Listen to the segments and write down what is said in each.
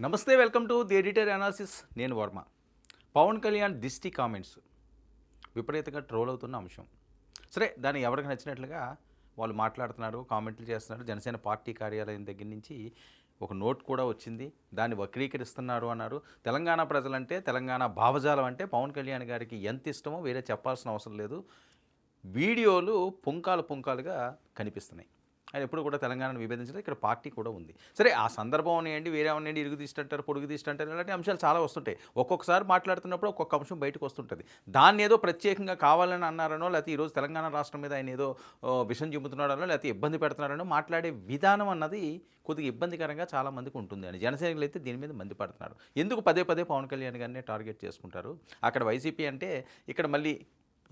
నమస్తే, welcome to the editor analysis. నేను వర్మ. పవన్ కళ్యాణ్ దిష్టి కామెంట్స్ విపరీతంగా ట్రోల్ అవుతున్న అంశం. సరే, దాన్ని ఎవరికి నచ్చినట్లుగా వాళ్ళు మాట్లాడుతున్నారు, కామెంట్లు చేస్తున్నారు. జనసేన పార్టీ కార్యాలయం దగ్గర నుంచి ఒక నోట్ కూడా వచ్చింది, దాన్ని వక్రీకరిస్తున్నారు అన్నారు. తెలంగాణ ప్రజలంటే, తెలంగాణ భావజాలం అంటే పవన్ కళ్యాణ్ గారికి ఎంత ఇష్టమో వేరే చెప్పాల్సిన అవసరం లేదు. వీడియోలు పుంకాలుగా కనిపిస్తున్నాయి. ఆయన ఎప్పుడు కూడా తెలంగాణను విభేదించడం, ఇక్కడ పార్టీ కూడా ఉంది. సరే, ఆ సందర్భం ఉన్నాయండి, వేరే ఉన్నాయండి, ఇరుగు తీస్తుంటారు, పొడుగు తీస్తుంటారు, ఇలాంటి అంశాలు చాలా వస్తుంటాయి. ఒక్కొక్కసారి మాట్లాడుతున్నప్పుడు ఒక్కొక్క అంశం బయటకు వస్తుంటుంది. దాన్ని ఏదో ప్రత్యేకంగా కావాలని అన్నారనో, లేకపోతే ఈరోజు తెలంగాణ రాష్ట్రం మీద ఆయన ఏదో విషం చెబుతున్నాడనో, లేకపోతే ఇబ్బంది పెడుతున్నారనో మాట్లాడే విధానం అన్నది కొద్దిగా ఇబ్బందికరంగా చాలామందికి ఉంటుంది అని జనసైనికులు అయితే దీని మీద మండిపడుతున్నారు. ఎందుకు పదే పవన్ కళ్యాణ్ గారినే టార్గెట్ చేసుకుంటారు? అక్కడ వైసీపీ అంటే ఇక్కడ మళ్ళీ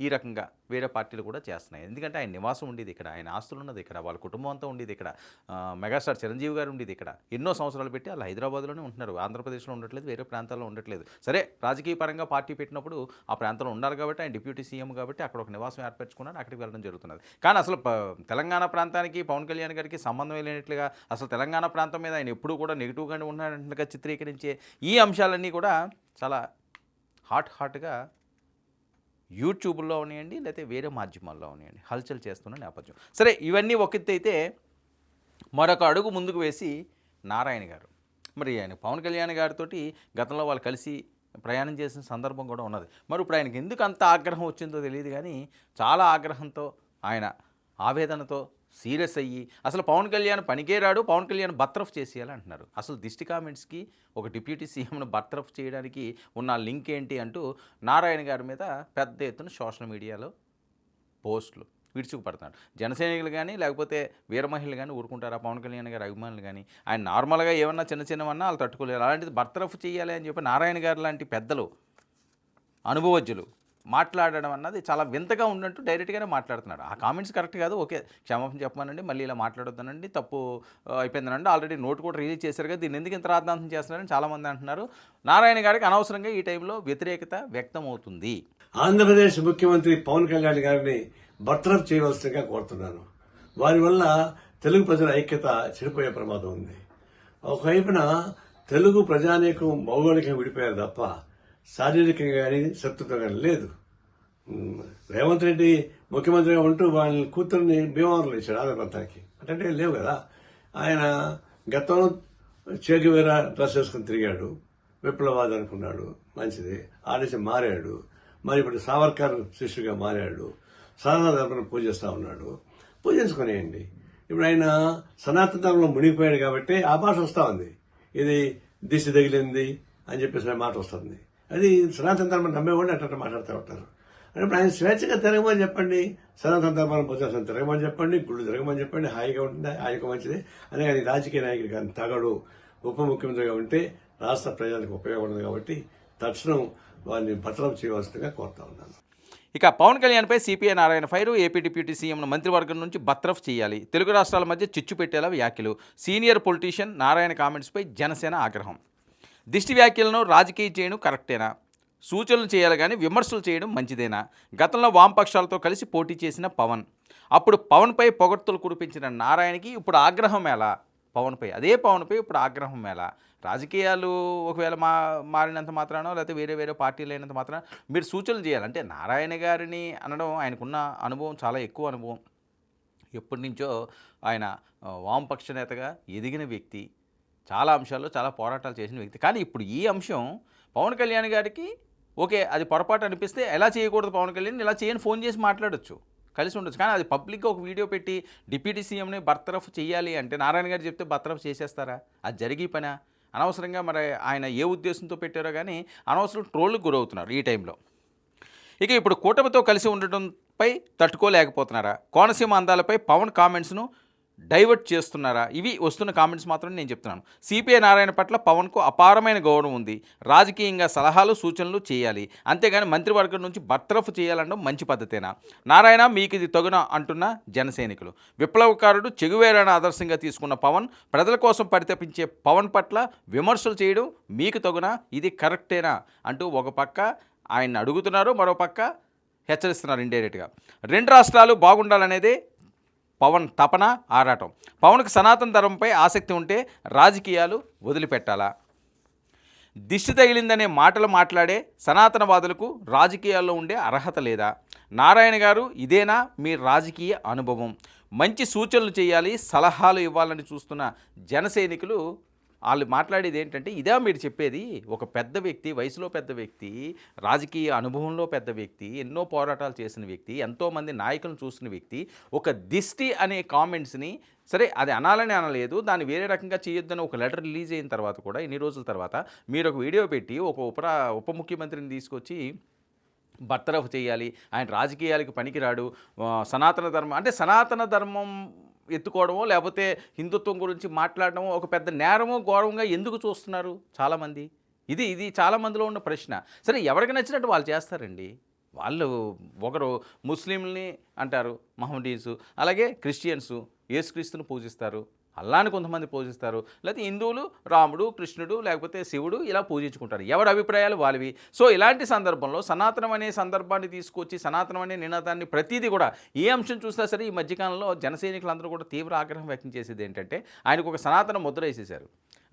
ఈ రకంగా వేరే పార్టీలు కూడా చేస్తున్నాయి. ఎందుకంటే ఆయన నివాసం ఉండేది ఇక్కడ, ఆయన ఆస్తులు ఉన్నది ఇక్కడ, వాళ్ళ కుటుంబం అంతా ఉండేది ఇక్కడ, మెగాస్టార్ చిరంజీవి గారు ఉండేది ఇక్కడ. ఎన్నో సంవత్సరాలు పెట్టి వాళ్ళు హైదరాబాద్లోనే ఉంటున్నారు, ఆంధ్రప్రదేశ్లో ఉండట్లేదు, వేరే ప్రాంతాల్లో ఉండట్లేదు. సరే, రాజకీయ పరంగా పార్టీ పెట్టినప్పుడు ఆ ప్రాంతంలో ఉండాలి కాబట్టి, ఆయన డిప్యూటీ సీఎం కాబట్టి అక్కడ ఒక నివాసం ఏర్పరచుకున్నారు, అక్కడికి వెళ్ళడం జరుగుతున్నది. కానీ అసలు తెలంగాణ ప్రాంతానికి పవన్ కళ్యాణ్ గారికి సంబంధం లేనట్లుగా, అసలు తెలంగాణ ప్రాంతం మీద ఆయన ఎప్పుడూ కూడా నెగిటివ్గానే ఉన్నట్లుగా చిత్రీకరించే ఈ అంశాలన్నీ కూడా చాలా హాట్గా యూట్యూబ్లో ఉన్నాయండి, లేకపోతే వేరే మాధ్యమాల్లో ఉన్నాయండి, హల్చల్ చేస్తున్న నేపథ్యం. సరే, ఇవన్నీ ఒక ఎత్తు అయితే, మరొక అడుగు ముందుకు వేసి నారాయణ గారు, మరి ఆయన పవన్ కళ్యాణ్ గారితో గతంలో వాళ్ళు కలిసి ప్రయాణం చేసిన సందర్భం కూడా ఉన్నది. మరి ఇప్పుడు ఆయనకి ఎందుకు అంత ఆగ్రహం వచ్చిందో తెలియదు, కానీ చాలా ఆగ్రహంతో, ఆయన ఆవేదనతో సీరియస్ అయ్యి, అసలు పవన్ కళ్యాణ్ పనికే రాడు, పవన్ కళ్యాణ్ బర్తరఫ్ చేసేయాలి అంటున్నారు. అసలు దిష్టి కామెంట్స్కి ఒక డిప్యూటీ సీఎంను బర్తరఫ్ చేయడానికి ఉన్న లింక్ ఏంటి అంటూ నారాయణ గారి మీద పెద్ద ఎత్తున సోషల్ మీడియాలో పోస్టులు విరుచుకుపడుతున్నాడు. జనసైనికులు కానీ, లేకపోతే వీర మహిళలు కానీ ఊరుకుంటారా? పవన్ కళ్యాణ్ గారి అభిమానులు కానీ, ఆయన నార్మల్గా ఏమన్నా చిన్నవన్నా వాళ్ళు తట్టుకోలేరు. అలాంటిది బర్తరఫ్ చేయాలి అని చెప్పి నారాయణ గారు లాంటి పెద్దలు, అనుభవజ్ఞులు మాట్లాడడం అన్నది చాలా వింతగా ఉన్నట్టు డైరెక్ట్గానే మాట్లాడుతున్నాడు. ఆ కామెంట్స్ కరెక్ట్ కాదు, ఓకే, క్షమాపణ చెప్పమనండి, మళ్ళీ ఇలా మాట్లాడొద్దనండి, తప్పు అయిపోయిందనండి, ఆల్రెడీ నోట్ కూడా రిలీజ్ చేశారు కదా, దీన్ని ఎందుకు ఇంత రాద్ధాంతం చేస్తున్నారని చాలామంది అంటున్నారు. నారాయణ గారికి అనవసరంగా ఈ టైంలో వ్యతిరేకత వ్యక్తం అవుతుంది. ఆంధ్రప్రదేశ్ ముఖ్యమంత్రి పవన్ కళ్యాణ్ గారిని బర్తరఫ్ చేయవలసిందిగా కోరుతున్నాను. వారి వల్ల తెలుగు ప్రజల ఐక్యత చెడిపోయే ప్రమాదం ఉంది. ఒకవైపున తెలుగు ప్రజానీకం భౌగోళికంగా విడిపోయారు తప్ప శారీరకంగా కానీ శత్రుత్వం కానీ లేదు. రేవంత్ రెడ్డి ముఖ్యమంత్రిగా ఉంటూ వాళ్ళ కూతుర్ని భీమవరంలో ఇచ్చాడు ఆంధ్ర ప్రాంతానికి, అంటే లేవు కదా. ఆయన గతంలో చేగువేరా డ్రెస్ వేసుకుని తిరిగాడు, విప్లవాది అనుకున్నాడు, మంచిది, ఆడేసి మారాడు. మరి ఇప్పుడు సావర్కర్ శిష్యుగా మారాడు, సనాతన ధర్మను పూజిస్తా ఉన్నాడు. పూజించుకునేయండి. ఇప్పుడు ఆయన సనాతన ధర్మంలో మునిగిపోయాడు కాబట్టి ఆ భాష వస్తూ ఉంది, ఇది దిష్టి తగిలింది అని చెప్పేసి మాట వస్తుంది. అది సనాతన ధర్మం నమ్మేవాళ్ళు అట్లా మాట్లాడుతూ ఉంటారు. అంటే ఆయన స్వేచ్ఛగా తిరగమని చెప్పండి, సనాతన ధర్మాన్ని పూజాల్సిన తిరగమని చెప్పండి, గుళ్ళు తిరగమని చెప్పండి, హాయిగా ఉంటుంది, హాయిగా మంచిది. అనే కానీ రాజకీయ నాయకుడు కానీ తగడు ఉప ముఖ్యమంత్రిగా ఉంటే రాష్ట్ర ప్రజలకు ఉపయోగపడదు కాబట్టి తక్షణం వారిని బర్తరఫ్ చేయవలసిందిగా కోరుతా ఉన్నాను. ఇక పవన్ కళ్యాణ్పై CPI Narayana fire, AP deputy సీఎంను మంత్రివర్గం నుంచి బర్తరఫ్ చేయాలి, తెలుగు రాష్ట్రాల మధ్య చిచ్చు పెట్టేలా వ్యాఖ్యలు, సీనియర్ పొలిటీషియన్ నారాయణ కామెంట్స్పై జనసేన ఆగ్రహం. దిష్టి వ్యాఖ్యలను రాజకీయ చేయడం కరెక్టేనా? సూచనలు చేయాలి కానీ విమర్శలు చేయడం మంచిదేనా? గతంలో వామపక్షాలతో కలిసి పోటీ చేసిన పవన్, అప్పుడు పవన్పై పొగడ్తలు కురిపించిన నారాయణకి ఇప్పుడు ఆగ్రహం ఎలా? అదే పవన్పై ఇప్పుడు ఆగ్రహం ఎలా? రాజకీయాలు ఒకవేళ మారినంత మాత్రానో, లేకపోతే వేరే పార్టీలు అయినంత మాత్రాన మీరు సూచనలు చేయాలంటే, నారాయణ గారిని అనడం, ఆయనకున్న అనుభవం చాలా ఎక్కువ అనుభవం. ఎప్పటి నుంచో ఆయన వామపక్ష నేతగా ఎదిగిన వ్యక్తి, చాలా అంశాల్లో చాలా పోరాటాలు చేసిన వ్యక్తి. కానీ ఇప్పుడు ఈ అంశం పవన్ కళ్యాణ్ గారికి ఓకే, అది పొరపాటు అనిపిస్తే ఎలా చేయకూడదు పవన్ కళ్యాణ్, ఇలా చేయని ఫోన్ చేసి మాట్లాడొచ్చు, కలిసి ఉండొచ్చు. కానీ అది పబ్లిక్గా ఒక వీడియో పెట్టి డిప్యూటీ సీఎంని బర్తరఫ్ చేయాలి అంటే నారాయణ గారు చెప్తే బర్తరఫ్ చేసేస్తారా? అది జరిగే పనా? అనవసరంగా మరి ఆయన ఏ ఉద్దేశంతో పెట్టారో కానీ అనవసరం ట్రోల్కి గురవుతున్నారు ఈ టైంలో. ఇక ఇప్పుడు కూటమితో కలిసి ఉండటంపై తట్టుకోలేకపోతున్నారా? కోనసీమ అందాలపై పవన్ కామెంట్స్ను డైవర్ట్ చేస్తున్నారా? ఇవి వస్తున్న కామెంట్స్ మాత్రం నేను చెప్తున్నాను. సిపిఐ నారాయణ పట్ల పవన్కు అపారమైన గౌరవం ఉంది, రాజకీయంగా సలహాలు సూచనలు చేయాలి, అంతేగాని మంత్రివర్గం నుంచి బర్తరఫ్ చేయాలనడం మంచి పద్ధతేనా? నారాయణ మీకు ఇది తగున అంటున్న జనసైనికులు. విప్లవకారుడు చెగువేరాను ఆదర్శంగా తీసుకున్న పవన్, ప్రజల కోసం పరితపించే పవన్ పట్ల విమర్శలు చేయడం మీకు తగున, ఇది కరెక్టేనా అంటూ ఒక పక్క ఆయన్ని అడుగుతున్నారు, మరో పక్క హెచ్చరిస్తున్నారు ఇండైరెక్ట్గా. రెండు రాష్ట్రాలు బాగుండాలనేదే పవన్ తపన, ఆరాటం. పవన్కు సనాతన ధర్మంపై ఆసక్తి ఉంటే రాజకీయాలు వదిలిపెట్టాలా? దిష్టి తగిలిందనే మాటలు మాట్లాడే సనాతనవాదులకు రాజకీయాల్లో ఉండే అర్హత లేదా? నారాయణ గారు, ఇదేనా మీ రాజకీయ అనుభవం? మంచి సూచనలు చేయాలి, సలహాలు ఇవ్వాలని చూస్తున్న జనసైనికులు వాళ్ళు మాట్లాడేది ఏంటంటే, ఇదా మీరు చెప్పేది? ఒక పెద్ద వ్యక్తి, వయసులో పెద్ద వ్యక్తి, రాజకీయ అనుభవంలో పెద్ద వ్యక్తి, ఎన్నో పోరాటాలు చేసిన వ్యక్తి, ఎంతోమంది నాయకులను చూసిన వ్యక్తి, ఒక దిష్టి అనే కామెంట్స్ని, సరే అది అనాలని అనలేదు, దాన్ని వేరే రకంగా చేయొద్దని ఒక లెటర్ రిలీజ్ అయిన తర్వాత కూడా ఇన్ని రోజుల తర్వాత మీరు ఒక వీడియో పెట్టి ఒక ఉప ముఖ్యమంత్రిని తీసుకొచ్చి బర్తరఫ్ చేయాలి, ఆయన రాజకీయాలకు పనికిరాడు, సనాతన ధర్మం అంటే సనాతన ధర్మం ఎత్తుకోవడమో లేకపోతే హిందుత్వం గురించి మాట్లాడడమో ఒక పెద్ద నేరమో గౌరవంగా ఎందుకు చూస్తున్నారు చాలామంది? ఇది చాలామందిలో ఉన్న ప్రశ్న. సరే, ఎవరికి నచ్చినట్టు వాళ్ళు చేస్తారండి. వాళ్ళు ఒకరు ముస్లింలని అంటారు మహమ్మదీన్స్, అలాగే క్రిస్టియన్సు యేసుక్రీస్తుని పూజిస్తారు, అల్లాని కొంతమంది పూజిస్తారు, లేకపోతే హిందువులు రాముడు కృష్ణుడు లేకపోతే శివుడు ఇలా పూజించుకుంటారు, ఎవరి అభిప్రాయాలు వాళ్ళవి. సో ఇలాంటి సందర్భంలో సనాతనం అనే సందర్భాన్ని తీసుకొచ్చి సనాతనం అనే నినాదాన్ని ప్రతిదీ కూడా ఏ అంశం చూసినా సరే ఈ మధ్యకాలంలో జనసైనికులందరూ కూడా తీవ్ర ఆగ్రహం వ్యక్తం చేసేది ఏంటంటే, ఆయనకు ఒక సనాతన ముద్ర వేసేశారు.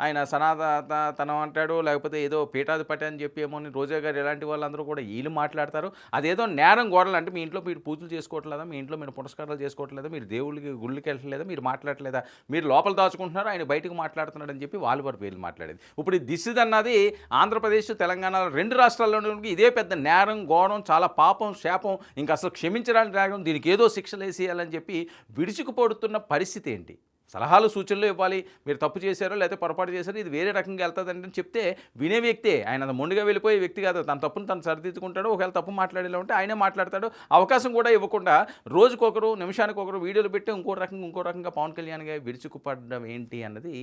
ఆయన సనాతనం అంటాడు, లేకపోతే ఏదో పీఠాధిపతి అని చెప్పి ఏమో రోజా గారు ఇలాంటి వాళ్ళందరూ కూడా వీళ్ళు మాట్లాడతారు. అదేదో నేరం గోడలు అంటే మీ ఇంట్లో మీరు పూజలు చేసుకోవట్లేదా, మీ ఇంట్లో మీరు పునస్కారాలు చేసుకోవట్లేదా, మీరు దేవుళ్ళకి గుళ్ళకి వెళ్ళట్లేదా, మీరు మాట్లాడలేదా, మీరు లోపల దాచుకుంటున్నారు, ఆయన బయటకు మాట్లాడుతున్నాడు అని చెప్పి వాళ్ళు వీళ్ళు మాట్లాడేది. ఇప్పుడు ఈ దిశది అన్నది ఆంధ్రప్రదేశ్ తెలంగాణ రెండు రాష్ట్రాల్లోనూ ఇదే పెద్ద నేరం గోడం, చాలా పాపం శాపం, ఇంకా అసలు క్షమించడానికి రాగం, దీనికి ఏదో శిక్షలు వేసేయాలని చెప్పి విడుచుకుపడుతున్న పరిస్థితి ఏంటి? సలహాలు సూచనలు ఇవ్వాలి, మీరు తప్పు చేశారో లేకపోతే పొరపాటు చేశారో ఇది వేరే రకంగా వెళ్తుందంటే చెప్తే వినే వ్యక్తే. ఆయన మొండిగా వెళ్ళిపోయే వ్యక్తి కాదు, తన తప్పును తను సరిదిద్దుకుంటాడు. ఒకవేళ తప్పు మాట్లాడేలా ఉంటే ఆయనే మాట్లాడతాడు. అవకాశం కూడా ఇవ్వకుండా రోజుకొకరు నిమిషానికి ఒకరు వీడియోలు పెట్టి ఇంకో రకంగా పవన్ కళ్యాణ్ గారు విరుచుకుపడడం ఏంటి అన్నది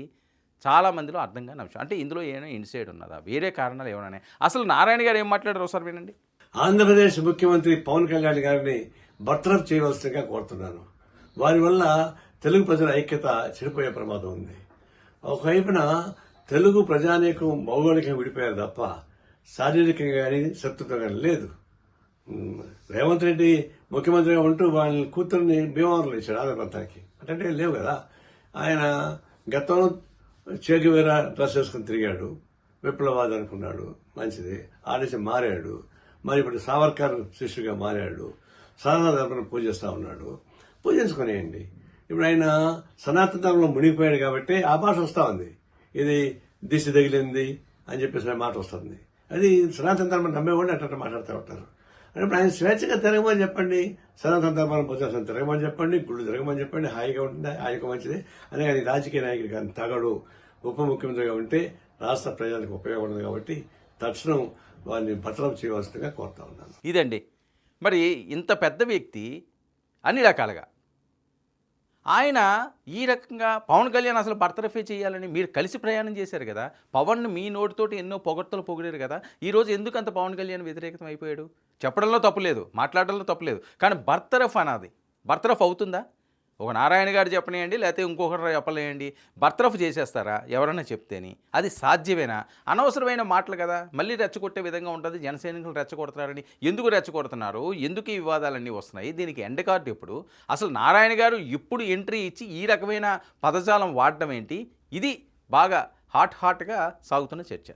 చాలామందిలో అర్థం కాని అంశం. అంటే ఇందులో ఏమైనా ఇన్సైడ్ ఉన్నదా, వేరే కారణాలు ఏమైనా? అసలు నారాయణ గారు ఏం మాట్లాడారు ఒకసారి వినండి. ఆంధ్రప్రదేశ్ ముఖ్యమంత్రి పవన్ కళ్యాణ్ గారిని బర్తరఫ్ చేయవలసిందిగా కోరుతున్నాను. వారి వల్ల తెలుగు ప్రజల ఐక్యత చెడిపోయే ప్రమాదం ఉంది. ఒకవైపున తెలుగు ప్రజానీకం భౌగోళికంగా విడిపోయారు తప్ప శారీరకంగా కానీ శత్రుత్వం కానీ లేదు. రేవంత్ రెడ్డి ముఖ్యమంత్రిగా ఉంటూ వాళ్ళ కూతుర్ని భీమవరంలో ఇచ్చాడు ఆంధ్ర ప్రాంతానికి, అంటే లేవు కదా. ఆయన గతంలో చేగువేరా డ్రెస్ వేసుకుని తిరిగాడు, విప్లవాది అనుకున్నాడు, మంచిది, ఆడేసి మారాడు. మరి ఇప్పుడు సావర్కర్ శిష్యుగా మారాడు, సనాతన ధర్మం పూజిస్తూ ఉన్నాడు, పూజించుకునేయండి. ఇప్పుడు ఆయన సనాతన ధర్మంలో మునిగిపోయాడు కాబట్టి ఆ భాష వస్తూ ఉంది, ఇది దిశ తగిలింది అని చెప్పేసి మాట వస్తుంది. అది సనాతన ధర్మం నమ్మేవాళ్ళు అట్లా మాట్లాడుతూ ఉంటారు. అంటే ఆయన స్వేచ్ఛగా తిరగమని చెప్పండి, సనాతన ధర్మాన్ని ప్రజాసం తిరగమని చెప్పండి, గుళ్ళు తిరగమని చెప్పండి, హాయిగా ఉంటుంది, హాయిగా మంచిది. అనే కానీ రాజకీయ నాయకుడు కానీ తగడు ఉప ముఖ్యమంత్రిగా ఉంటే రాష్ట్ర ప్రజలకు ఉపయోగపడదు కాబట్టి తక్షణం వారిని బర్తరఫ్ చేయవలసిందిగా కోరుతా ఉన్నాను. ఇదండి. మరి ఇంత పెద్ద వ్యక్తి అన్ని రకాలుగా ఆయన ఈ రకంగా పవన్ కళ్యాణ్ అసలు బర్తరఫే చేయాలని మీరు కలిసి ప్రయాణం చేశారు కదా, పవన్ మీ నోటితోటి ఎన్నో పొగడ్తలు పొగిడారు కదా, ఈరోజు ఎందుకు అంత పవన్ కళ్యాణ్ వ్యతిరేకతం అయిపోయాడు? చెప్పడంలో తప్పులేదు, మాట్లాడడంలో తప్పులేదు, కానీ బర్తరఫ్ అన్నది బర్తరఫ్ అవుతుందా? ఒక నారాయణ గారు చెప్పనియండి, లేకపోతే ఇంకొకరు చెప్పలేయండి, బర్తరఫ్ చేసేస్తారా ఎవరన్నా చెప్తేని? అది సాధ్యమేనా? అనవసరమైన మాటలు కదా, మళ్ళీ రెచ్చగొట్టే విధంగా ఉంటుంది. జనసైనికులు రెచ్చగొడతారని ఎందుకు రెచ్చగొడుతున్నారు, ఎందుకు ఈ వివాదాలన్నీ వస్తున్నాయి, దీనికి ఎండ్ కార్డు ఎప్పుడు? అసలు నారాయణ గారు ఇప్పుడు ఎంట్రీ ఇచ్చి ఈ రకమైన పదజాలం వాడడం ఏంటి? ఇది బాగా హాట్గా సాగుతున్న చర్చ.